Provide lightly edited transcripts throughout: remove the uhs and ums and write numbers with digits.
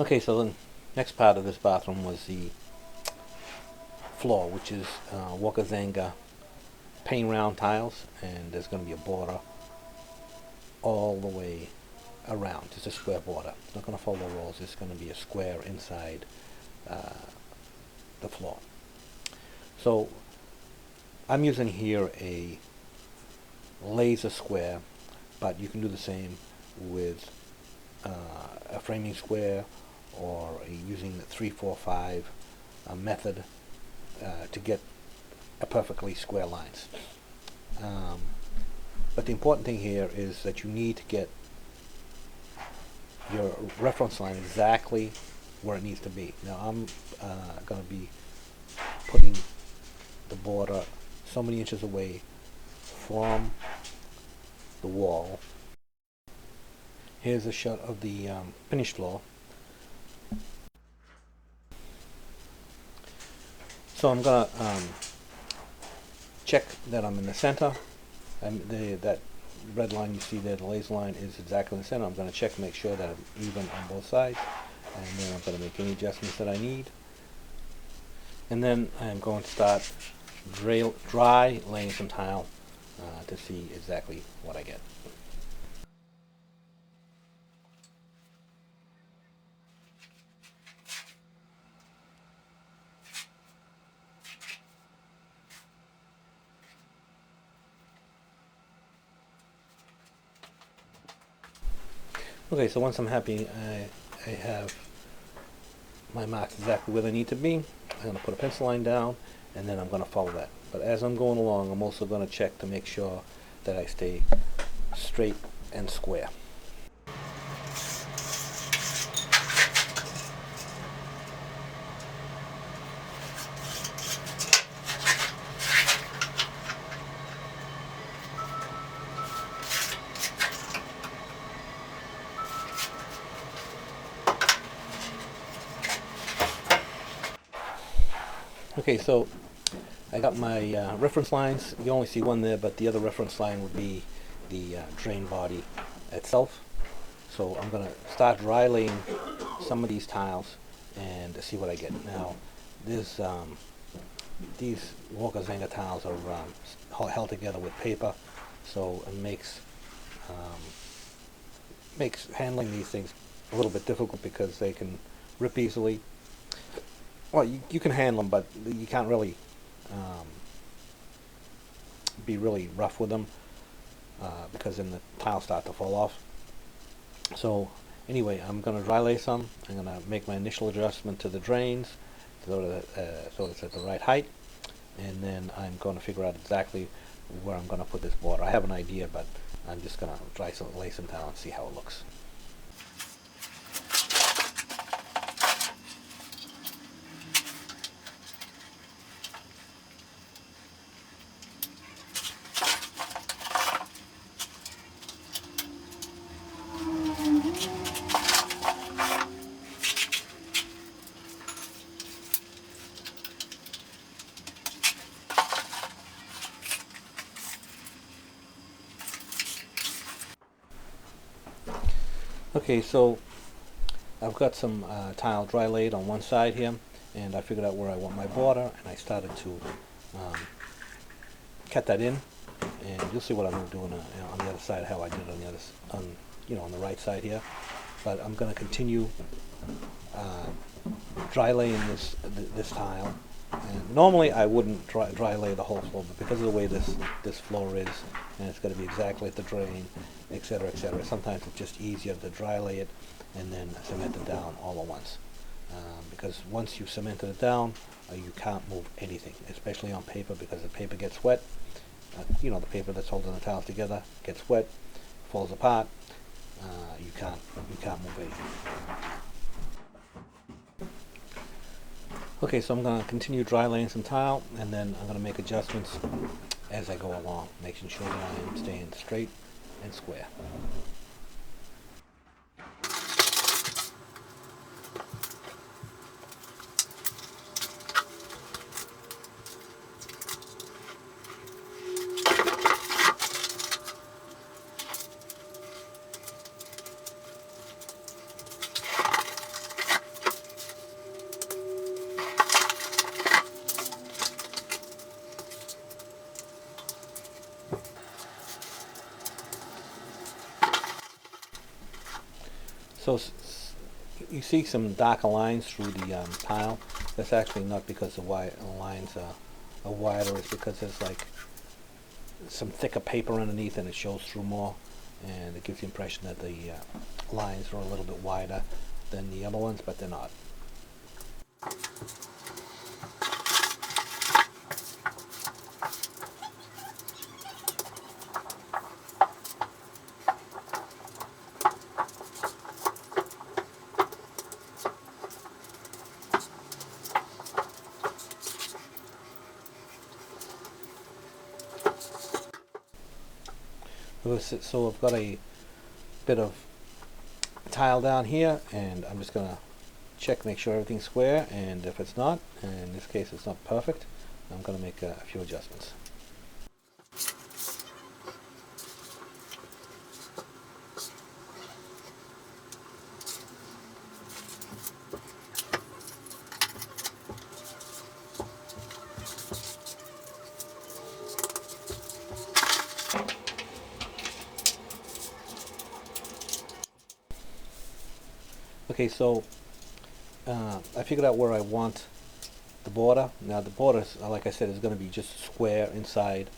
Okay, so the next part of this bathroom was the floor, which is Walker Zanger pane round tiles, and there's going to be a border all the way around, just a square border. It's not going to follow walls, it's going to be a square inside the floor. So I'm using here a laser square, but you can do the same with a framing square or using the 3-4-5 method to get a perfectly square lines. But the important thing here is that you need to get your reference line exactly where it needs to be. Now I'm going to be putting the border so many inches away from the wall. Here's a shot of the finished floor. So I'm going to check that I'm in the center. That red line you see there, the laser line, is exactly in the center. I'm going to check to make sure that I'm even on both sides, and then I'm going to make any adjustments that I need. And then I'm going to start dry laying some tile to see exactly what I get. Okay, so once I'm happy, I have my marks exactly where they need to be. I'm going to put a pencil line down, and then I'm going to follow that. But as I'm going along, I'm also going to check to make sure that I stay straight and square. Okay, so I got my reference lines. You only see one there, but the other reference line would be the drain body itself. So I'm going to start dry laying some of these tiles and see what I get. Now, these Walker Zanger tiles are held together with paper, so it makes handling these things a little bit difficult because they can rip easily. Well, you can handle them, but you can't really be really rough with them because then the tiles start to fall off. So anyway, I'm going to dry lay some. I'm going to make my initial adjustment to the drains so it's at the right height, and then I'm going to figure out exactly where I'm going to put this border. I have an idea, but I'm just going to lay some tile and see how it looks. Okay, so I've got some tile dry laid on one side here, and I figured out where I want my border, and I started to cut that in, and you'll see what I'm doing on the other side, how I did it on the other, on the right side here. But I'm going to continue dry laying this tile. And normally I wouldn't dry lay the whole floor, but because of the way this floor is, and it's going to be exactly at the drain, etc., etc., sometimes it's just easier to dry lay it and then cement it down all at once. Because once you've cemented it down, you can't move anything, especially on paper, because the paper gets wet. The paper that's holding the tiles together gets wet, falls apart. You can't move anything. Okay, so I'm going to continue dry laying some tile, and then I'm going to make adjustments as I go along, making sure that I am staying straight and square. So you see some darker lines through the tile. That's actually not because the lines are wider. It's because there's like some thicker paper underneath and it shows through more, and it gives the impression that the lines are a little bit wider than the other ones, but they're not. So I've got a bit of tile down here, and I'm just going to check, make sure everything's square, and if it's not, and in this case it's not perfect, I'm going to make a few adjustments. Okay, so I figured out where I want the border. Now the border, like I said, is going to be just square inside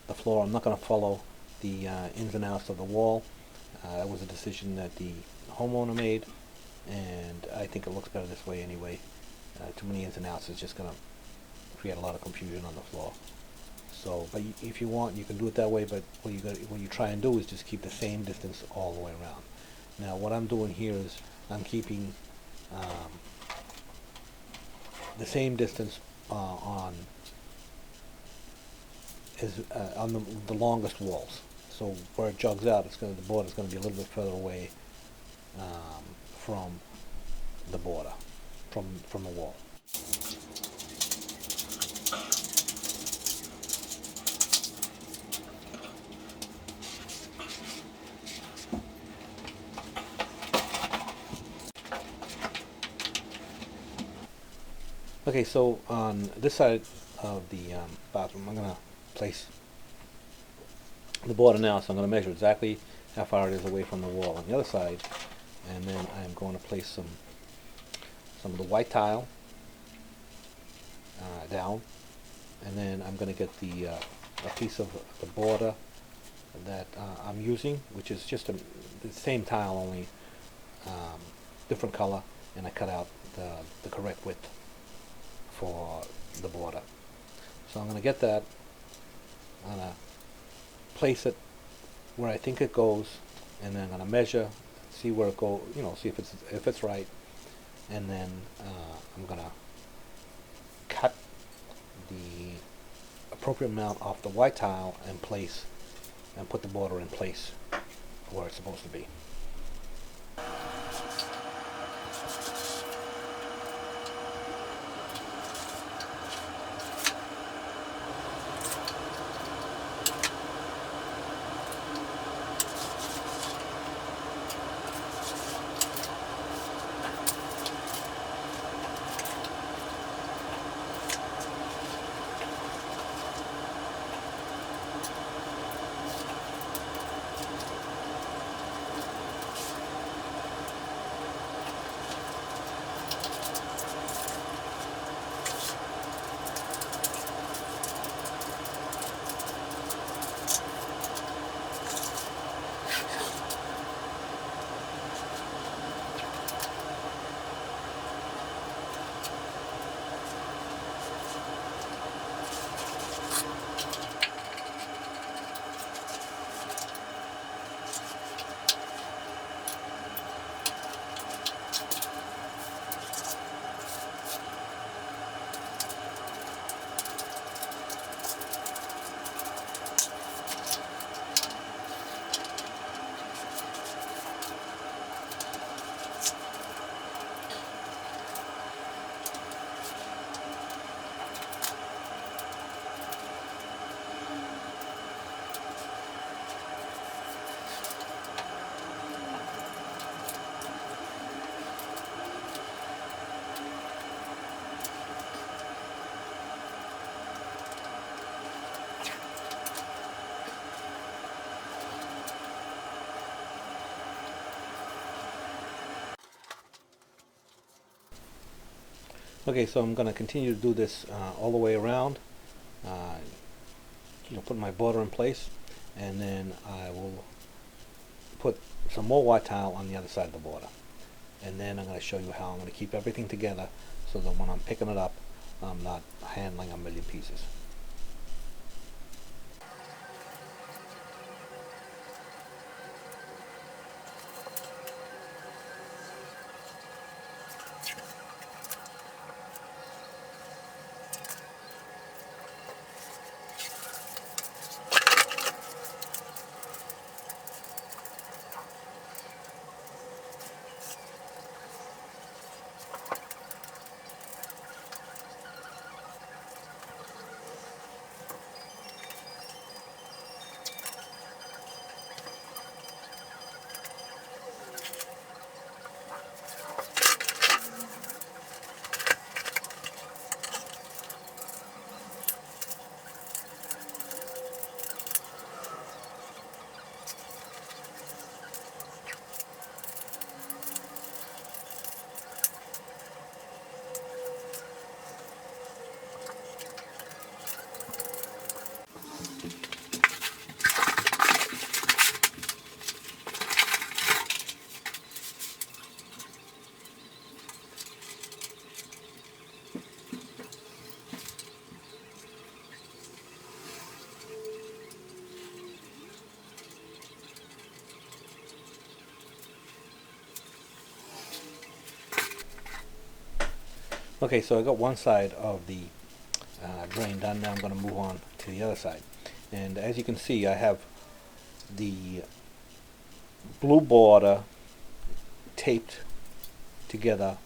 the floor. I'm not going to follow the ins and outs of the wall. That was a decision that the homeowner made, and I think it looks better this way anyway. Too many ins and outs is just going to create a lot of confusion on the floor. So, but if you want, you can do it that way, but what you try and do is just keep the same distance all the way around. Now what I'm doing here is I'm keeping the same distance on the longest walls. So where it jogs out, the border is going to be a little bit further away from the border, from the wall. Okay, so on this side of the bathroom, I'm going to place the border now, so I'm going to measure exactly how far it is away from the wall on the other side, and then I'm going to place some of the white tile down, and then I'm going to get a piece of the border that I'm using, which is just the same tile, only different color, and I cut out the correct width for the border. So I'm going to get that, I'm going to place it where I think it goes, and then I'm going to measure, see where it goes, see if it's right, and then I'm going to cut the appropriate amount off the white tile and put the border in place where it's supposed to be. Okay, so I'm going to continue to do this all the way around, put my border in place, and then I will put some more white tile on the other side of the border. And then I'm going to show you how I'm going to keep everything together so that when I'm picking it up, I'm not handling a million pieces. Okay, so I got one side of the drain done. Now I'm going to move on to the other side. And as you can see, I have the blue border taped together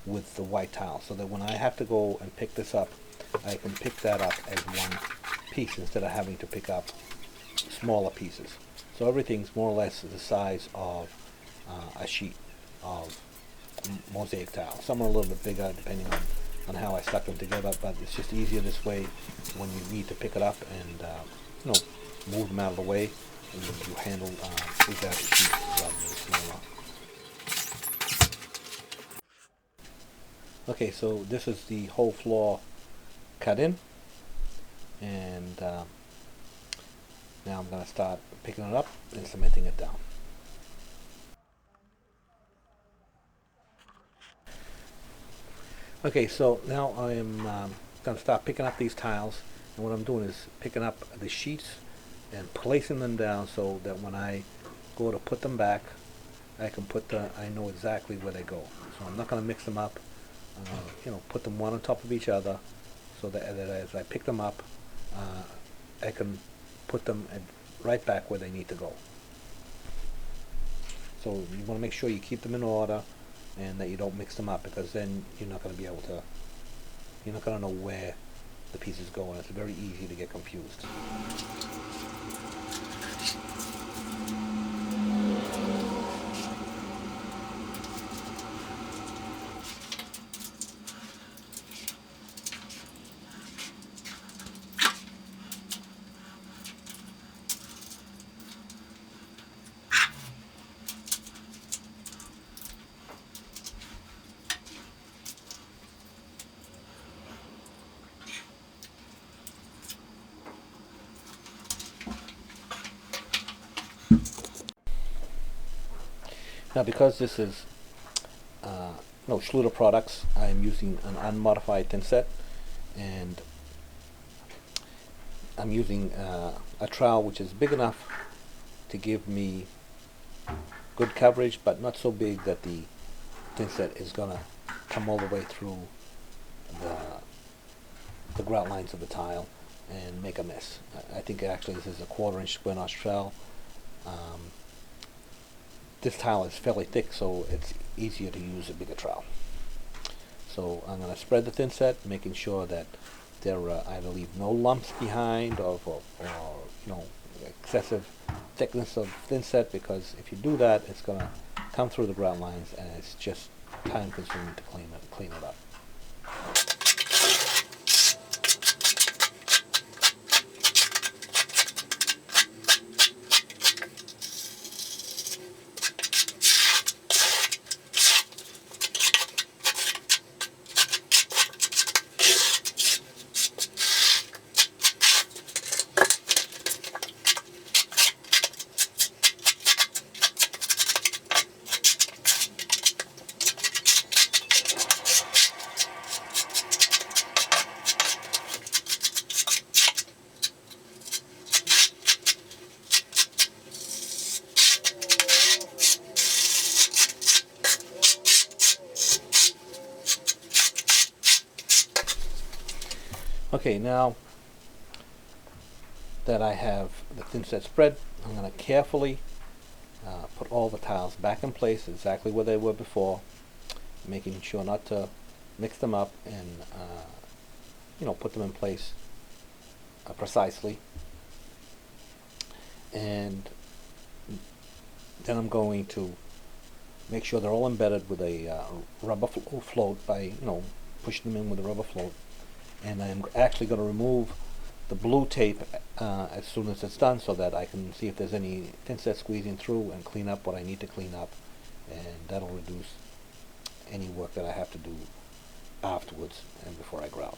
with the white tile, so that when I have to go and pick this up, I can pick that up as one piece instead of having to pick up smaller pieces. So everything's more or less the size of a sheet of mosaic tile. Some are a little bit bigger depending on how I stuck them together, but it's just easier this way when you need to pick it up and move them out of the way, and you handle bigger sheets rather than smaller. Okay, so this is the whole floor cut in, and now I'm going to start picking it up and cementing it down. Okay, so now I am going to start picking up these tiles, and what I'm doing is picking up the sheets and placing them down so that when I go to put them back, I know exactly where they go. So I'm not going to mix them up, put them one on top of each other, so that as I pick them up, I can put them right back where they need to go. So you want to make sure you keep them in order, and that you don't mix them up, because then you're not going to know where the pieces go, and it's very easy to get confused. Now, because this is Schluter products, I'm using an unmodified thin set, and I'm using a trowel which is big enough to give me good coverage, but not so big that the thin set is going to come all the way through the grout lines of the tile and make a mess. I think actually this is a 1/4-inch square notch trowel. This tile is fairly thick, so it's easier to use a bigger trowel. So I'm going to spread the thin set, making sure that there either leave no lumps behind or excessive thickness of thin set, because if you do that, it's going to come through the grout lines, and it's just time consuming to clean it up. Okay, now that I have the thin set spread, I'm going to carefully put all the tiles back in place exactly where they were before, making sure not to mix them up and put them in place precisely. And then I'm going to make sure they're all embedded with a rubber float by pushing them in with a rubber float. And I'm actually going to remove the blue tape as soon as it's done, so that I can see if there's any thin set squeezing through and clean up what I need to clean up, and that'll reduce any work that I have to do afterwards and before I grout.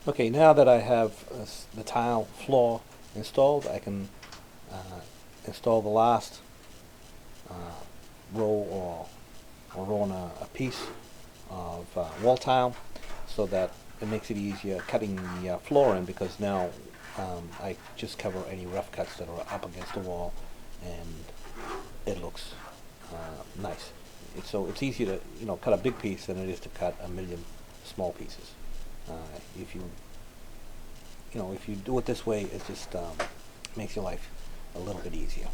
Okay, now that I have the tile floor installed, I can install the last row or row on a piece of wall tile, so that it makes it easier cutting the floor in, because now I just cover any rough cuts that are up against the wall, and it looks nice. So it's easier to cut a big piece than it is to cut a million small pieces. If you do it this way, it just makes your life a little bit easier.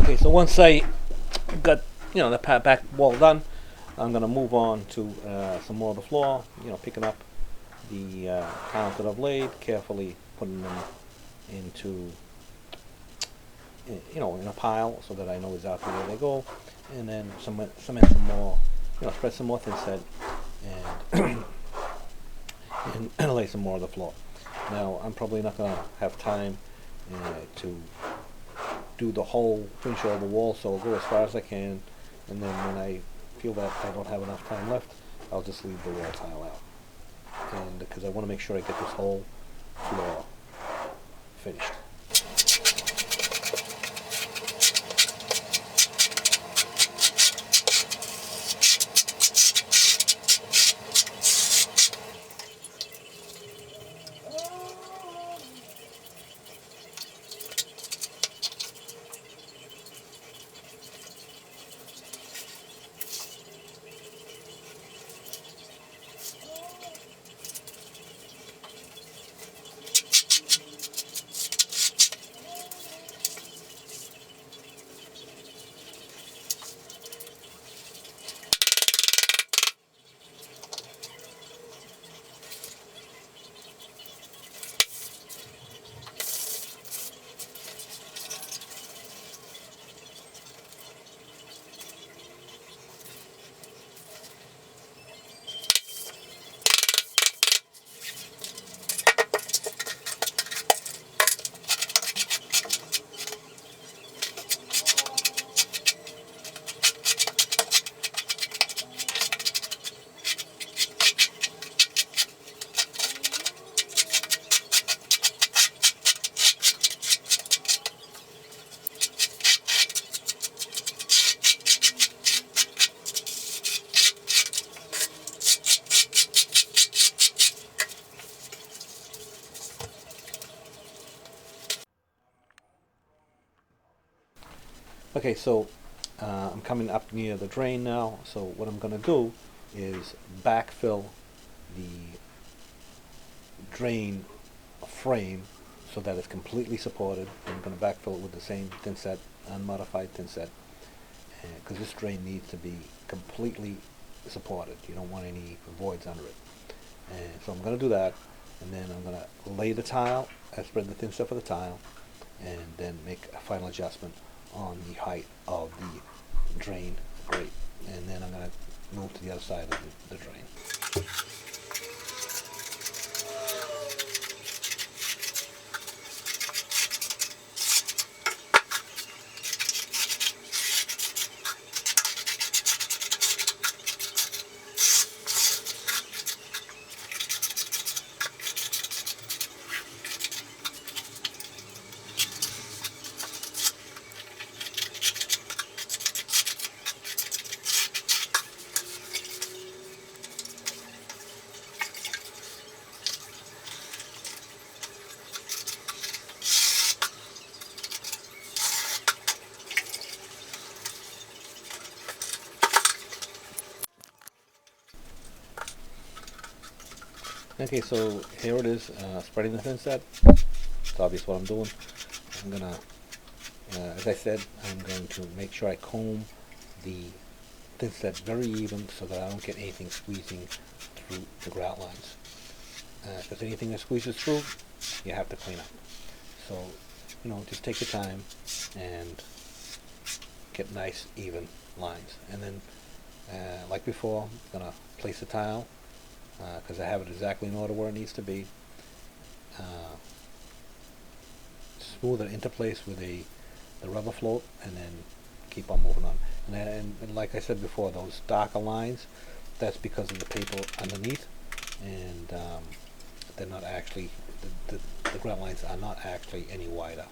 Okay, so once I got the back wall done, I'm going to move on to some more of the floor. Picking up the tiles that I've laid, carefully putting them into in a pile so that I know exactly where they go, and then cement some more, spread some more thin set and and lay some more on the floor. Now I'm probably not going to have time to do the whole, finish all the wall, so I'll go as far as I can, and then when I feel that I don't have enough time left, I'll just leave the wall tile out. And because I want to make sure I get this whole floor finished. Okay, so I'm coming up near the drain now, so what I'm going to do is backfill the drain frame so that it's completely supported. I'm going to backfill it with the same thin set, unmodified thin set, because this drain needs to be completely supported. You don't want any voids under it. And so I'm going to do that, and then I'm going to lay the tile, spread the thin set for the tile, and then make a final adjustment on the height of the drain grate, and then I'm going to move to the other side of the drain. Okay, so here it is, spreading the thin set. It's obvious what I'm doing. I'm gonna, as I said, I'm going to make sure I comb the thin set very even so that I don't get anything squeezing through the grout lines. Because anything that squeezes through, you have to clean up. So, just take your time and get nice, even lines. And then, like before, I'm gonna place the tile, because I have it exactly in order where it needs to be. Smooth it into place with the rubber float, and then keep on moving on. And like I said before, those darker lines, that's because of the paper underneath, and they're not actually, the grout lines are not actually any wider.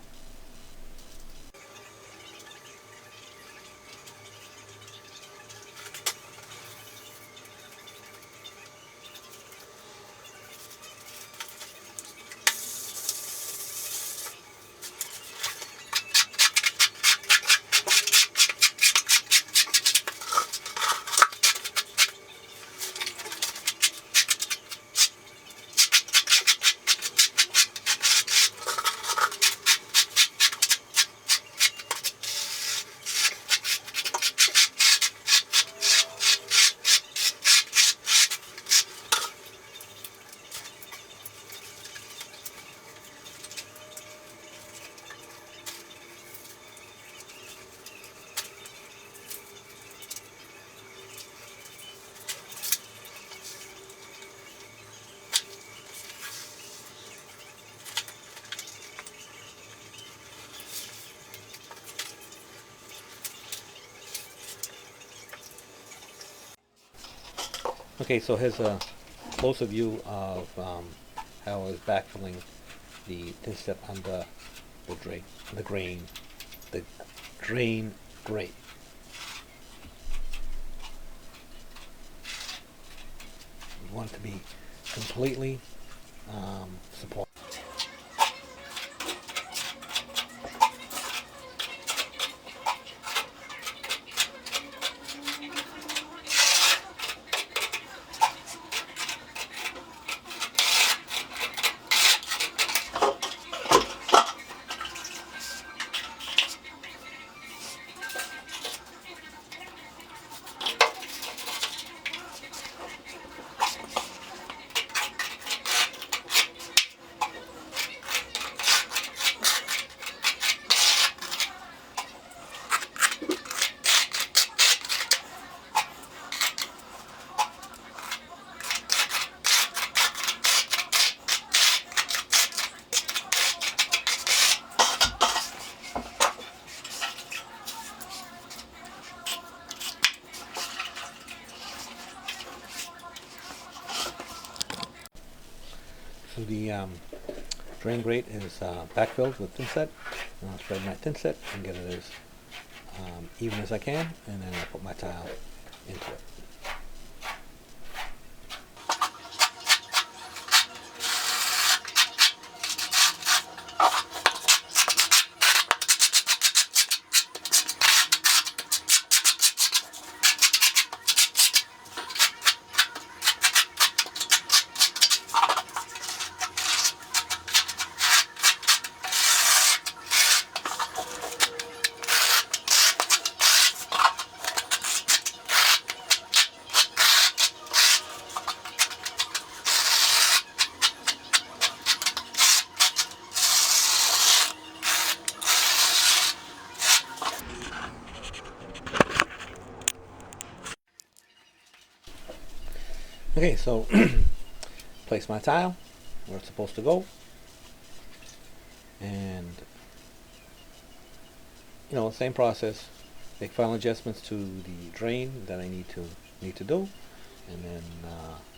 Okay, so here's a closer view of how I was backfilling the thin set under the drain grate. You want it to be completely supported. So the drain grate is backfilled with thin set. And I'll spread my thin set and get it as even as I can, and then I'll put my tile into it. Okay, so place my tile where it's supposed to go, and same process. Make final adjustments to the drain that I need to do, and then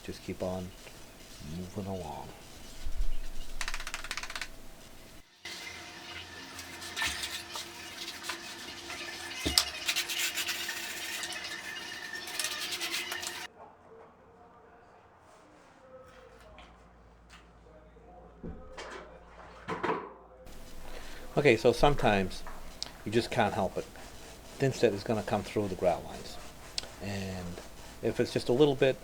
just keep on moving along. Okay, so sometimes you just can't help it. Thin set is going to come through the grout lines, and if it's just a little bit,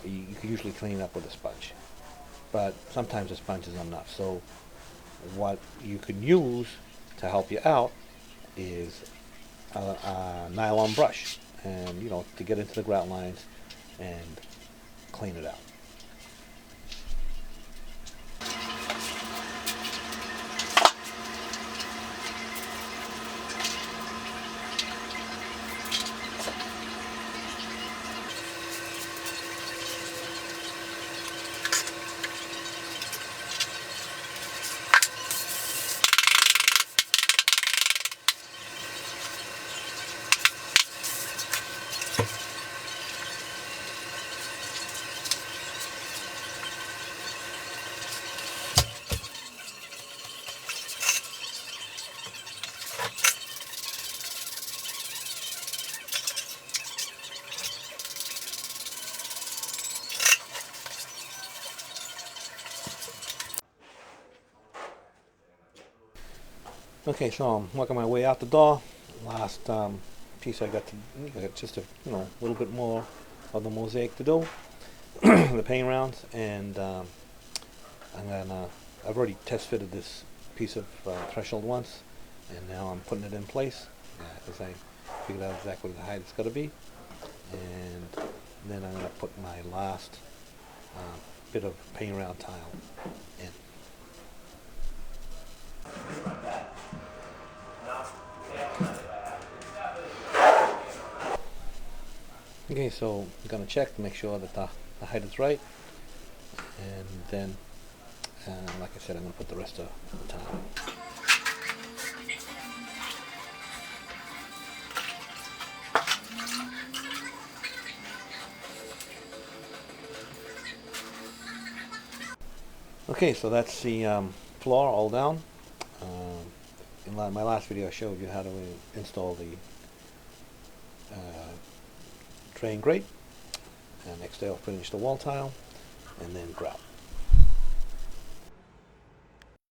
you can usually clean it up with a sponge. But sometimes a sponge is enough. So what you can use to help you out is a nylon brush, and to get into the grout lines and clean it out. Okay, so I'm working my way out the door. Last piece I got just a little bit more of the mosaic to do, the paint rounds, and I've already test fitted this piece of threshold once, and now I'm putting it in place because I figured out exactly the height it's going to be, and then I'm going to put my last bit of paint round tile in. Okay, so I'm going to check to make sure that the height is right, and then like I said, I'm going to put the rest of the tile. Okay, so that's the floor all down. In my last video I showed you how to install the tray and grate. And next day I'll finish the wall tile and then grout.